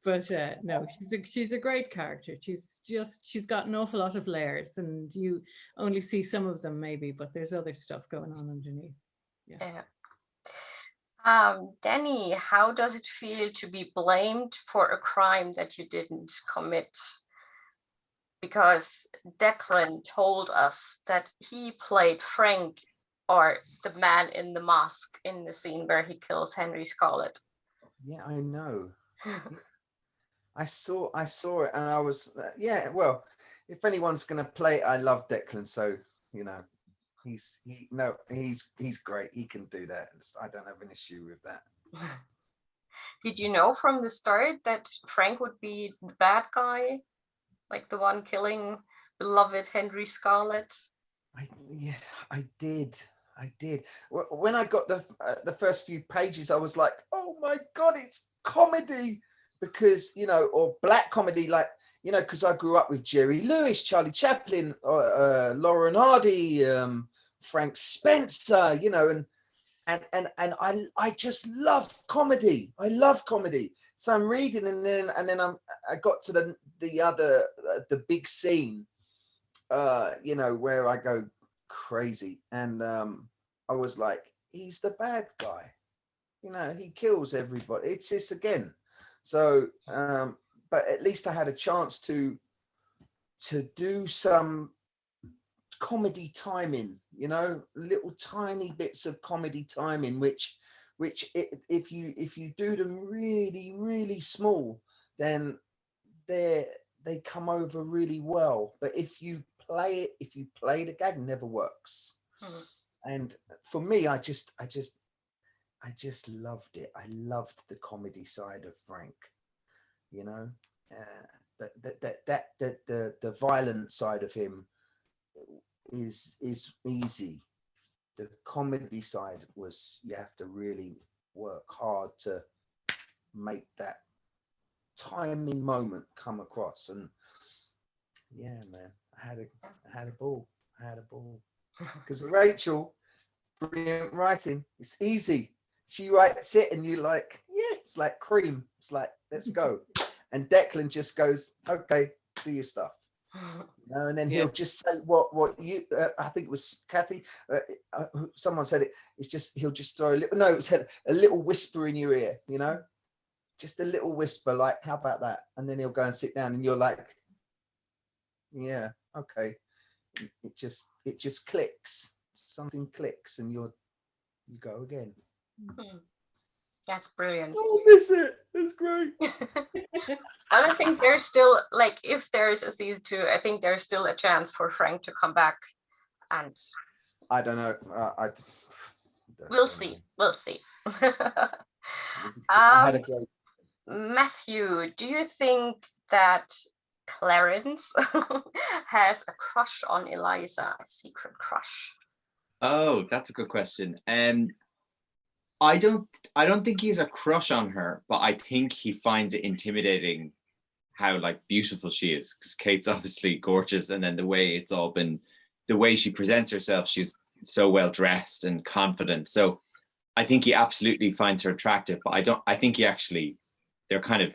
but no, she's a great character. She's got an awful lot of layers, and you only see some of them maybe, but there's other stuff going on underneath. Yeah. Danny, how does it feel to be blamed for a crime that you didn't commit? Because Declan told us that he played Frank, or the man in the mask, in the scene where he kills Henry Scarlet. Yeah, I know. I saw it, and I was well, if anyone's gonna play, I love Declan, so you know, he's great. He can do that. I don't have an issue with that. Did you know from the start that Frank would be the bad guy, like the one killing beloved Henry Scarlet? I did. I did. When I got the first few pages, I was like, oh my God, it's comedy, because, you know, or black comedy, like, you know, because I grew up with Jerry Lewis, Charlie Chaplin, Laurel and Hardy, Frank Spencer, you know, and I just love comedy. I love comedy. So I'm reading, and then I got to the big scene, you know, where I go crazy, and I was like, he's the bad guy, you know, he kills everybody. It's this again. So but at least I had a chance to do some comedy timing, you know, little tiny bits of comedy timing, which if you do them really, really small, then they come over really well. But if you play the gag, it never works. Mm-hmm. And for me, I just loved it. I loved the comedy side of Frank, you know, the violent side of him is easy. The comedy side was, you have to really work hard to make that timing moment come across. And yeah, man, I had a ball because Rachel, brilliant writing. It's easy. She writes it and you like, yeah, it's like cream. It's like, let's go. And Declan just goes, okay, do your stuff. You know, and then he'll just say what you, I think it was Cathy, someone said it, it's just, he'll just throw a little whisper in your ear, you know, just a little whisper, like, how about that? And then he'll go and sit down and you're like, yeah, okay. It just clicks, something clicks, and you go again. That's brilliant. Don't miss it. It's great. I think there's still, like, if there's a season 2, I think there's still a chance for Frank to come back. And I don't know. We'll see. I had a great. Matthew, do you think that Clarence has a crush on Eliza, a secret crush? Oh, that's a good question. I don't think he has a crush on her, but I think he finds it intimidating how, like, beautiful she is, because Kate's obviously gorgeous, and then the way she presents herself, she's so well dressed and confident. So I think he absolutely finds her attractive, but I think they're kind of,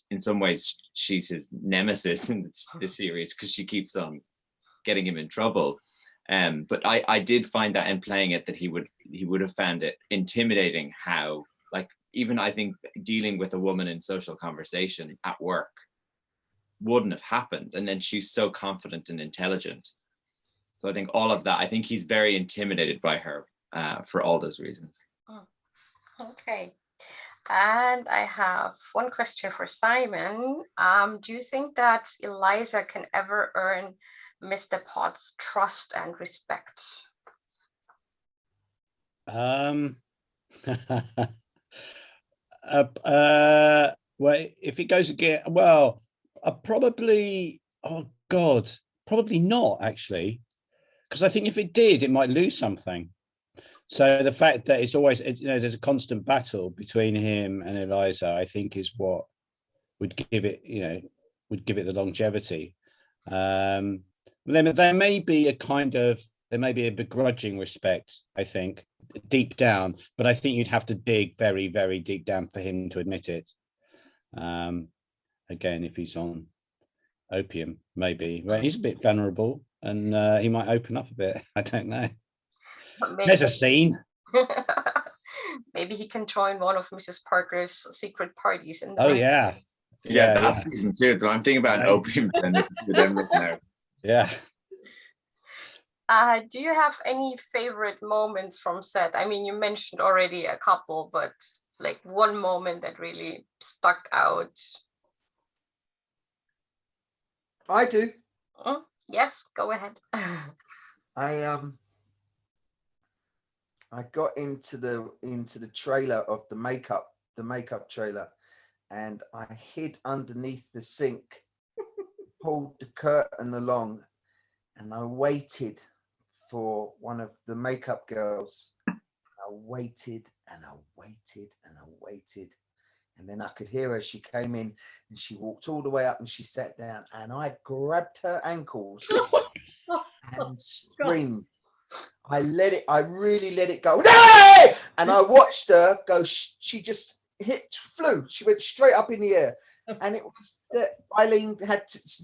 in some ways she's his nemesis in this series, because she keeps on getting him in trouble. But I did find that in playing it, that he would have found it intimidating how, like, even I think dealing with a woman in social conversation at work wouldn't have happened. And then she's so confident and intelligent. So I think all of that, I think he's very intimidated by her for all those reasons. Okay. And I have one question for Simon. Do you think that Eliza can ever earn Mr. Potts' trust and respect? Well, if it goes again, well, probably, oh God, probably not, actually, because I think if it did, it might lose something. So the fact that it's always, you know, there's a constant battle between him and Eliza, I think, is what would give it, you know, the longevity. There may be a begrudging respect, I think, deep down, but I think you'd have to dig very, very deep down for him to admit it. Again, if he's on opium, maybe. Well, he's a bit vulnerable, and he might open up a bit. I don't know. There's a scene. Maybe he can join one of Mrs. Parker's secret parties. Yeah, that's season 2. So I'm thinking about an opium den with them now. Yeah. Do you have any favorite moments from set? I mean, you mentioned already a couple, but like one moment that really stuck out. I do. Yes, go ahead. I got into the trailer of the makeup trailer, and I hid underneath the sink, pulled the curtain along, and I waited for one of the makeup girls. I waited and I waited and I waited. And then I could hear her. She came in and she walked all the way up and she sat down and I grabbed her ankles and screamed. I really let it go. No! And I watched her go. She just flew. She went straight up in the air. And it was that Eileen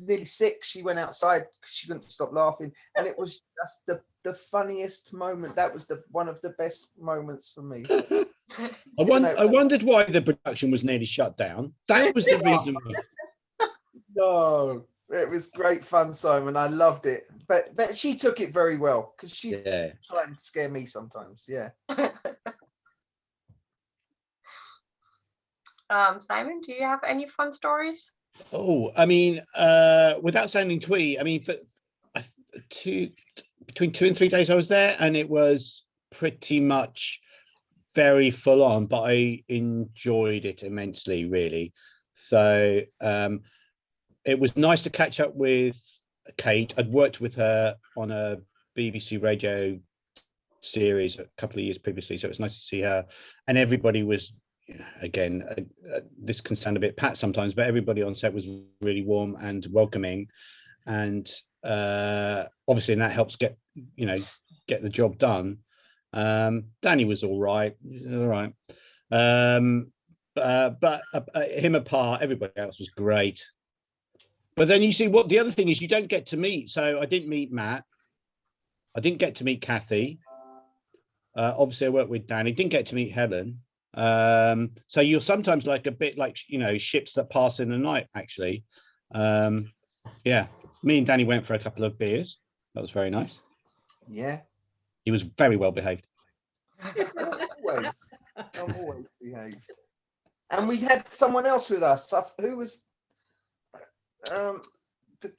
nearly sick. She went outside because she couldn't stop laughing. And it was just the funniest moment. That was one of the best moments for me. I wondered why the production was nearly shut down. That was the reason. No, it was great fun, Simon. I loved it. But she took it very well because she tried to scare me sometimes. Yeah. Simon, do you have any fun stories? Oh, I mean, without sounding twee, I mean, between 2 and 3 days I was there, and it was pretty much very full on, but I enjoyed it immensely, really. So it was nice to catch up with Kate. I'd worked with her on a BBC radio series a couple of years previously, so it was nice to see her. And everybody was, again, this can sound a bit pat sometimes, but everybody on set was really warm and welcoming, and obviously, and that helps get the job done. Danny was all right, but him apart, everybody else was great. But then you see what the other thing is, you don't get to meet. So I didn't meet Matt, I didn't get to meet Cathy. Obviously, I worked with Danny. Didn't get to meet Helen. So you're sometimes like a bit like ships that pass in the night. Actually, yeah. Me and Danny went for a couple of beers. That was very nice. Yeah. He was very well behaved. Always. I'm always behaved. And we had someone else with us. Who was?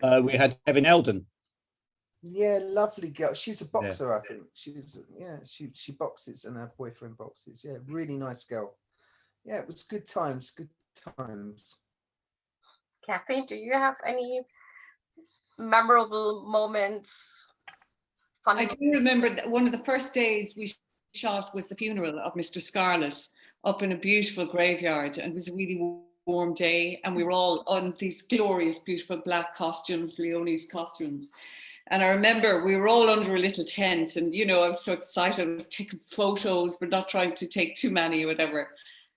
We had Kevin Eldon. Yeah, lovely girl. She's a boxer, I think. She boxes and her boyfriend boxes. Yeah, really nice girl. Yeah, it was good times. Good times. Cathy, do you have any memorable moments? I do remember that one of the first days we shot was the funeral of Mr. Scarlet up in a beautiful graveyard, and it was a really warm day, and we were all on these glorious, beautiful black costumes, Leonie's costumes. And I remember we were all under a little tent, and I was so excited. I was taking photos, but not trying to take too many or whatever.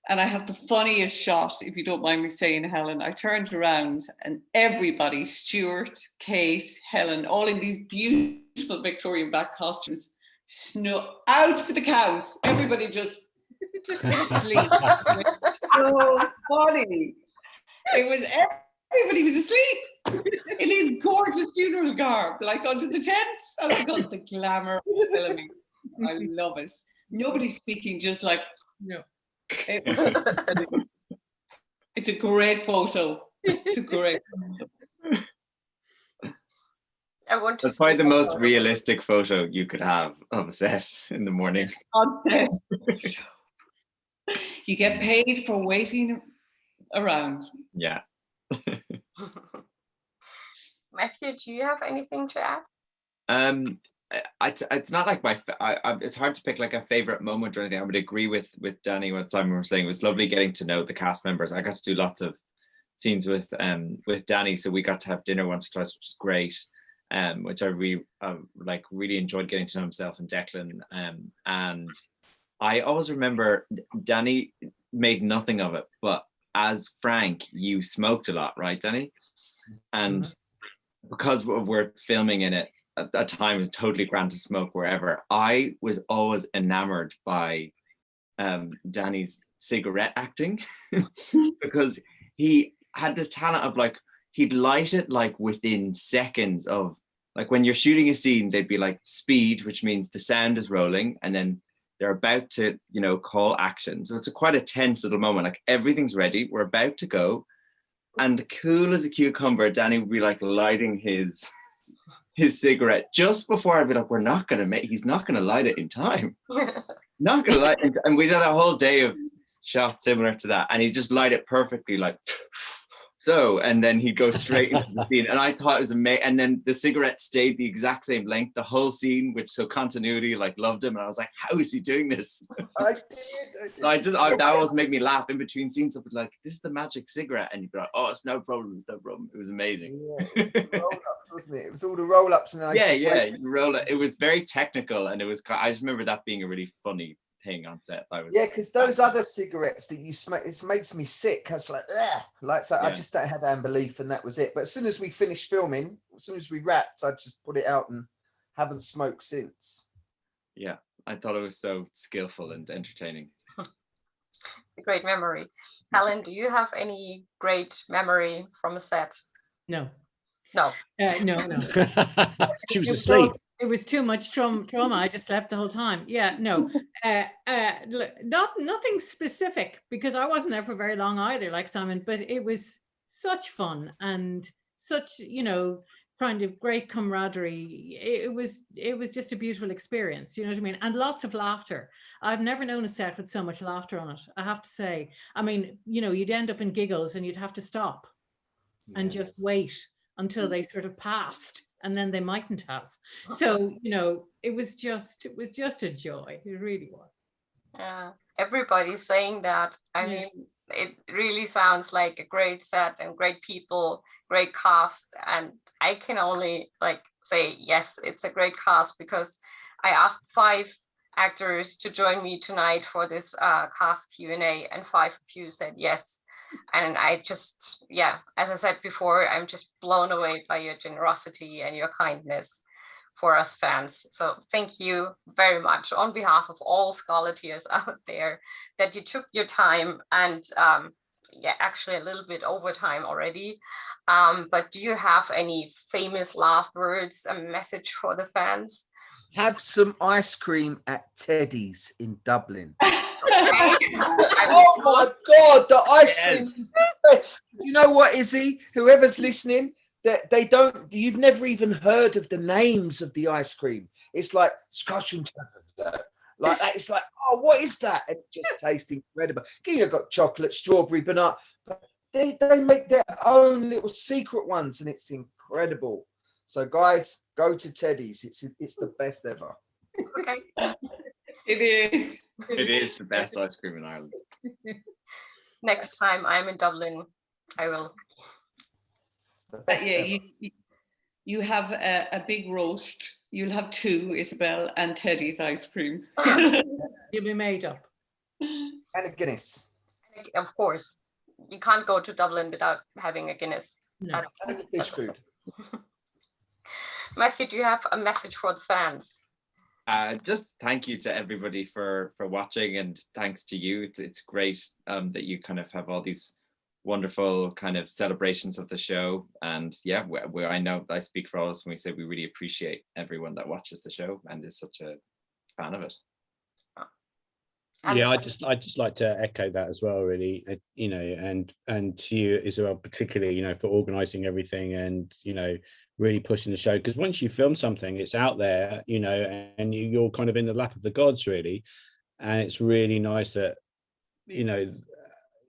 And I have the funniest shot, if you don't mind me saying, Helen. I turned around and everybody, Stuart, Kate, Helen, all in these beautiful Victorian black costumes, out for the count. Everybody just asleep. It was so funny. Everybody was asleep in these gorgeous funeral garb, like under the tents. Oh my God, the glamour of filming. I love it. Nobody's speaking, just like, it's a great photo. It's a great photo. That's probably the most realistic photo you could have of a set in the morning. On set. You get paid for waiting around. Yeah. Matthew, do you have anything to add? It's not like it's hard to pick like a favorite moment or anything. I would agree with Danny what Simon was saying. It was lovely getting to know the cast members. I got to do lots of scenes with Danny, so we got to have dinner once or twice, which was great. Which I really enjoyed getting to know himself and Declan. And I always remember Danny made nothing of it, but as Frank, you smoked a lot, right, Danny? And because we're filming in it, at that time it was totally grand to smoke wherever. I was always enamored by Danny's cigarette acting because he had this talent of like, he'd light it like within seconds of, like when you're shooting a scene, they'd be like speed, which means the sound is rolling and then they're about to, call action. So it's quite a tense little moment. Like everything's ready, we're about to go. And cool as a cucumber, Danny would be like lighting his cigarette just before I'd be like, he's not going to light it in time. Not going to light it. And we did a whole day of shots similar to that. And he just light it perfectly, like so, and then he'd go straight into the scene, and I thought it was amazing. And then the cigarette stayed the exact same length the whole scene, which, so continuity, like, loved him. And I was like, how is he doing this? I did. That always made me laugh in between scenes. I'd be like, this is the magic cigarette, and you'd be like, oh, it's no problem, it's no problem. It was amazing. Yeah, it was the roll-ups, wasn't it? It was all the roll-ups, and then you roll it. It was very technical, and it was. I just remember that being a really funny thing on set. Yeah, because those other cigarettes that you smoke, it makes me sick. I was like, ugh. Like, so I just had that unbelief, and that was it. But as soon as we finished filming, as soon as we wrapped, I just put it out and haven't smoked since. Yeah, I thought it was so skillful and entertaining. A great memory. Helen, do you have any great memory from a set? No. No. No. She was asleep. It was too much trauma. I just slept the whole time. Yeah, no. Nothing specific, because I wasn't there for very long either, like Simon, but it was such fun and such, kind of great camaraderie. It was just a beautiful experience, you know what I mean? And lots of laughter. I've never known a set with so much laughter on it, I have to say. I mean, you'd end up in giggles and you'd have to stop and just wait until they sort of passed, and then they mightn't have. So, it was just a joy. It really was. Yeah, everybody's saying that. I mean, it really sounds like a great set and great people, great cast. And I can only say, yes, it's a great cast, because I asked 5 actors to join me tonight for this cast Q&A, and 5 of you said yes. And I just, as I said before, I'm just blown away by your generosity and your kindness for us fans. So thank you very much on behalf of all Scarleteers out there that you took your time, and actually a little bit overtime already. But do you have any famous last words, a message for the fans? Have some ice cream at Teddy's in Dublin. Oh my God, the ice cream. You know what, Izzy? Whoever's listening, that you've never even heard of the names of the ice cream. It's like Scotch and like that. It's like, oh, what is that? It just tastes incredible. You've got chocolate, strawberry, banana. They make their own little secret ones, and it's incredible. So guys, go to Teddy's. It's the best ever. Okay. It is. It is the best ice cream in Ireland. Next time I'm in Dublin, I will. You have a big roast. You'll have 2, Isabel, and Teddy's ice cream. You'll be made up. And a Guinness. Of course. You can't go to Dublin without having a Guinness. No. And fish food. Matthew, do you have a message for the fans? Just thank you to everybody for watching, and thanks to you. It's great that you kind of have all these wonderful kind of celebrations of the show, and I know I speak for all of us when we say we really appreciate everyone that watches the show and is such a fan of it. Yeah, I just like to echo that as well, really, and to you, Isabel, particularly, for organizing everything and really pushing the show, because once you film something, it's out there, and you're kind of in the lap of the gods, really, and it's really nice that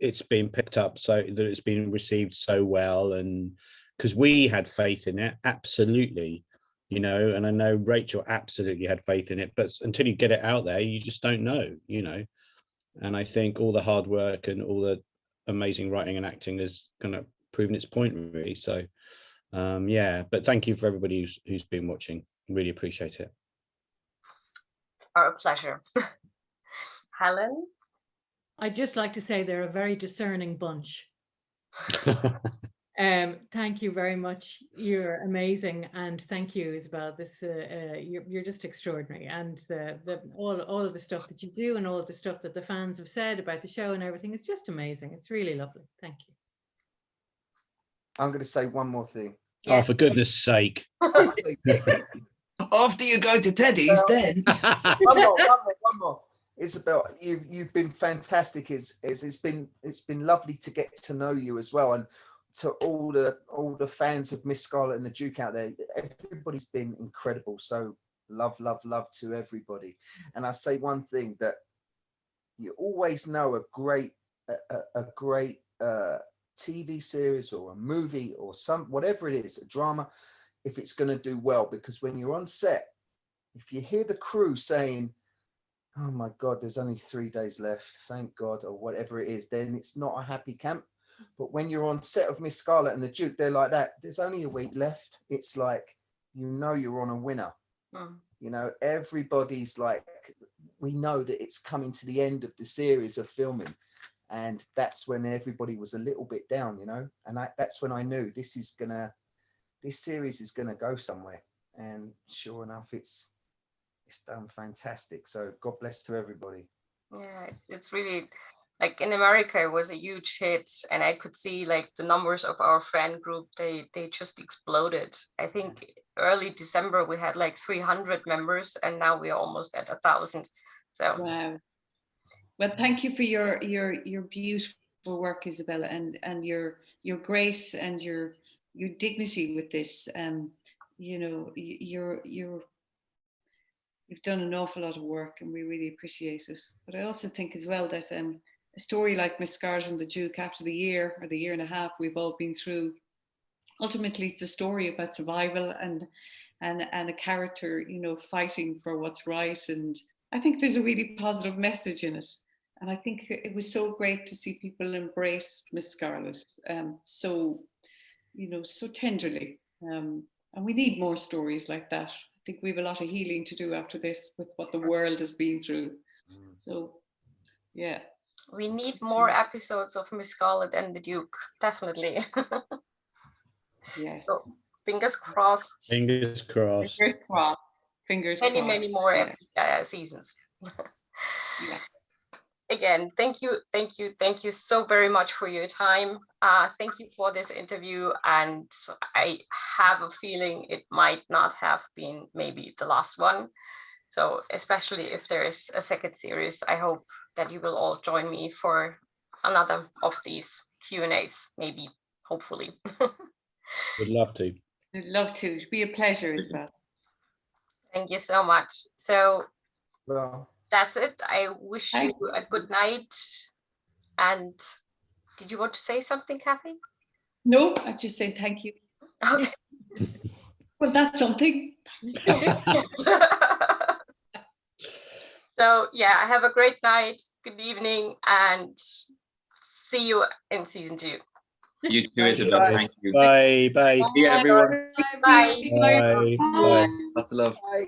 it's been picked up, so that it's been received so well, and because we had faith in it, absolutely, and I know Rachel absolutely had faith in it, but until you get it out there, you just don't know, and I think all the hard work and all the amazing writing and acting has kind of proven its point, really. So but thank you for everybody who's been watching. Really appreciate it. Our pleasure. Helen? I'd just like to say they're a very discerning bunch. Thank you very much. You're amazing, and thank you, Isabel. This you're just extraordinary, and all of the stuff that you do and all of the stuff that the fans have said about the show and everything, it's just amazing. It's really lovely. Thank you. I'm going to say one more thing. Oh, for goodness sake. After you go to Teddy's, then. One more. Isabel, you've been fantastic. It's been lovely to get to know you as well, and to all the fans of Miss Scarlet and the Duke out there. Everybody's been incredible. So love to everybody. And I say one thing, that you always know a great TV series or a movie or whatever it is, a drama, if it's going to do well. Because when you're on set, if you hear the crew saying, oh my God, there's only 3 days left, thank God, or whatever it is, then it's not a happy camp. But when you're on set of Miss Scarlet and the Duke, they're like that. There's only a week left. It's like, you know, you're on a winner. You know, everybody's like, we know that it's coming to the end of the series of filming. And that's when everybody was a little bit down, you know, and that's when I knew this series is gonna go somewhere. And sure enough, it's done fantastic. So God bless to everybody. Yeah, it's really, like, in America it was a huge hit, and I could see like the numbers of our friend group, they just exploded. I think early December we had like 300 members, and now we're almost at 1,000. So wow. Well, thank you for your beautiful work, Isabella, and your grace and your dignity with this. You know, you've done an awful lot of work, and we really appreciate it. But I also think as well that a story like Miss Scarlet and the Duke, after the year or the year and a half we've all been through, ultimately it's a story about survival and a character, you know, fighting for what's right. And I think there's a really positive message in it. And I think it was so great to see people embrace Miss Scarlet so, you know, so tenderly. And we need more stories like that. I think we have a lot of healing to do after this with what the world has been through. So, yeah. we need more episodes of Miss Scarlet and the Duke, definitely. Yes. So, fingers crossed. Fingers crossed. Fingers crossed. Fingers Many, crossed. many more Yeah. seasons. Yeah. Again, thank you so very much for your time. Thank you for this interview, and I have a feeling it might not have been maybe the last one. So especially if there is a second series, I hope that you will all join me for another of these Q&As, maybe, hopefully. Would love to. I'd love to. It'd be a pleasure as well. Thank you so much. So Well, that's it. I wish you a good night. And did you want to say something, Cathy? No, I just say thank you. Okay. Well, that's something. So yeah, have a great night, good evening, and see you in season 2. You too, Thanks, Isabel. guys. Thank you. Bye. See you, everyone. Bye. Bye. Bye. Lots of love. Bye.